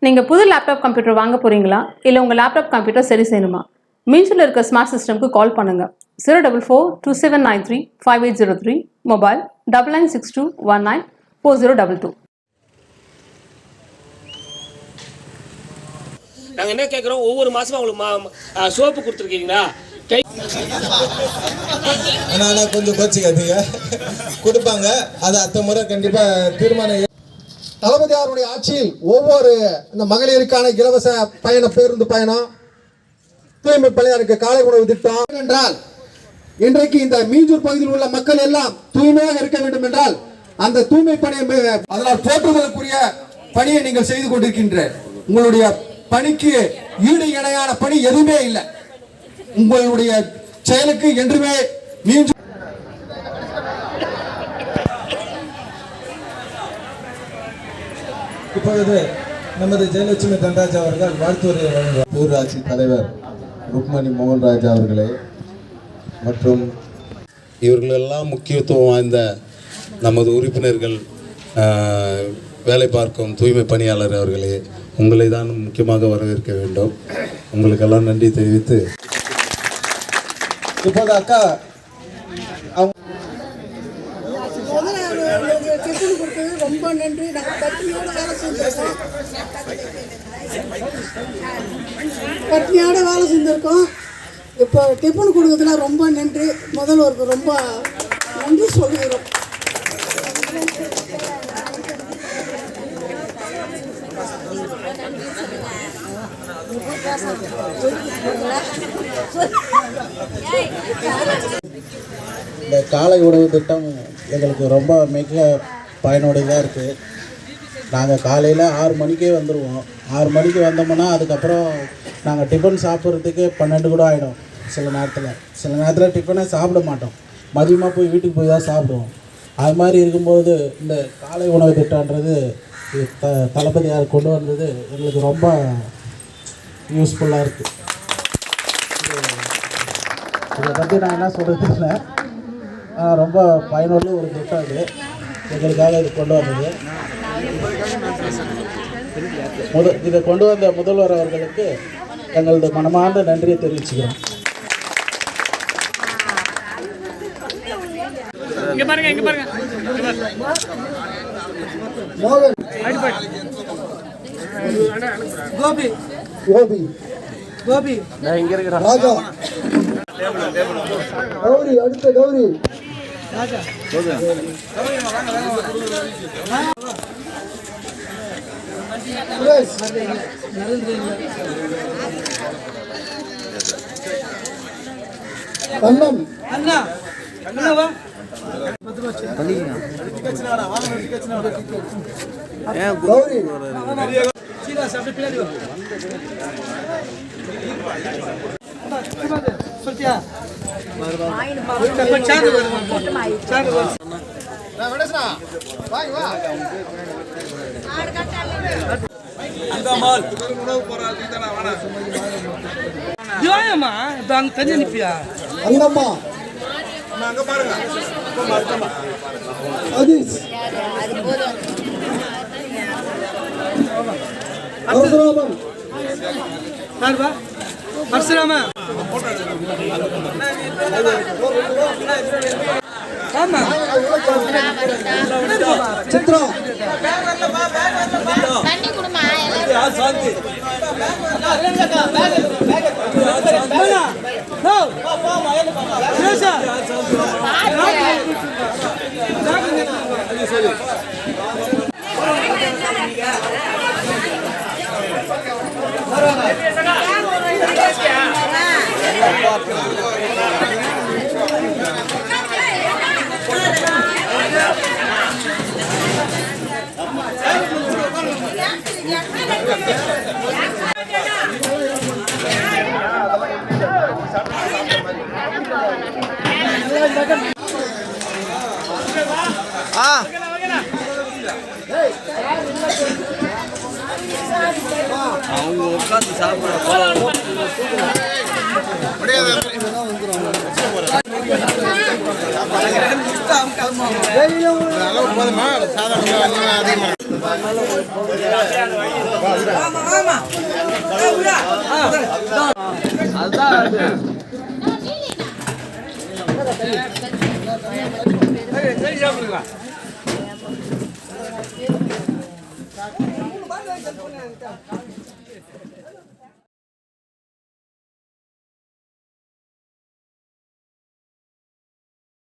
நீங்கள் புது laptop computer வாங்க போகிறீங்களா இல்லை உங்கள் லேப்டாப் கம்ப்யூட்டர் சரி செய்யணுமா? மீன்ஸில் இருக்க ஸ்மார்ட் சிஸ்டம்க்கு கால் பண்ணுங்கள். 04427935803, மொபைல் 9962194022. நாங்கள் என்ன கேட்குறோம், ஒவ்வொரு மாதமும் அவங்களுக்கு சோப்பு கொடுத்துருக்கீங்களா? ஆனால் கொஞ்சம் கோச்சிக்காதீங்க, கொடுப்பாங்க. அது அடுத்த முறை கண்டிப்பாக தீர்மானம். தளபதியாருடைய ஆட்சியில் ஒவ்வொரு இந்த மகளிருக்கான இலவச பேருந்து பயணம், தூய்மை பணியாளருக்கு காலை உணவு திட்டம் என்றால், இன்றைக்கு இந்த மீஞ்சூர் பகுதியில் உள்ள மக்கள் எல்லாம் தூய்மையாக இருக்க வேண்டும் என்றால் அந்த தூய்மை பணி, அதனால் போற்றுதலுக்குரிய பணியை நீங்கள் செய்து கொண்டிருக்கின்ற உங்களுடைய பணிக்கு ஈடு இணையான பணி எதுவுமே இல்லை. உங்களுடைய செயலுக்கு என்றுமே மீஞ்சூர் இப்பொழுது நமது ஜெயலட்சுமி தன்ராஜ் அவர்கள் வாழ்த்துறை வழங்குவார். ஊராட்சி தலைவர் ருக்மணி மோகன்ராஜ் அவர்களே மற்றும் இவர்களெல்லாம் முக்கியத்துவம் வாய்ந்த நமது உறுப்பினர்கள், வேலை பார்க்கும் தூய்மை பணியாளர் அவர்களே, உங்களை தான் முக்கியமாக வரவேற்க வேண்டும். உங்களுக்கெல்லாம் நன்றி தெரிவித்து இப்போது அக்கா ரொம்ப நன்றி. நாங்கள் பட்னியோட வேலை செஞ்சுருக்கோம். இப்போ டிஃபன் கொடுக்கறதுல ரொம்ப நன்றி. முதல்வருக்கு ரொம்ப நன்றி சொல்லுகிறோம். இந்த காலை உணவு திட்டம் எங்களுக்கு ரொம்ப மிக பயனுடையதாக இருக்குது. நாங்கள் காலையில் 6 மணிக்கே வந்துடுவோம். 6 மணிக்கு வந்தோம்னா அதுக்கப்புறம் நாங்கள் டிஃபன் சாப்பிட்றதுக்கு 12 கூட ஆகிடும். சில நேரத்தில் டிஃபனே சாப்பிட மாட்டோம். மதியமாக போய் வீட்டுக்கு போய் தான் சாப்பிடுவோம். அது மாதிரி இருக்கும்போது இந்த காலை உணவு திட்டம்ன்றது தளபதியார் கொண்டு வந்தது எங்களுக்கு ரொம்ப யூஸ்ஃபுல்லாக இருக்குது. இதை பற்றி நான் என்ன சொல்கிறது இல்லை, ரொம்ப பயனுள்ள ஒரு திட்டம் இது. எங்களுக்காக இது கொண்டு வந்தது. இதை கொண்டு வந்த முதல்வர் அவர்களுக்கு எங்களது மனமார்ந்த நன்றியை தெரிவிச்சுக்கிறோம். கோபி கோபி கோபி ராஜா கௌரி, அடுத்த கௌரி ராஜா கண்ணன் அண்ணா அண்ணாவா கௌரி சொல்லியா தஞ்சை நிப்பியா அங்கம்மா அதீஸ் பரசுராமன் பரசுராம சித்ரா அவங்க உட்காந்து சாப்பிட அளவு போதுமா? சாதாரண அதிகமாக சரி சாப்பிடுங்க.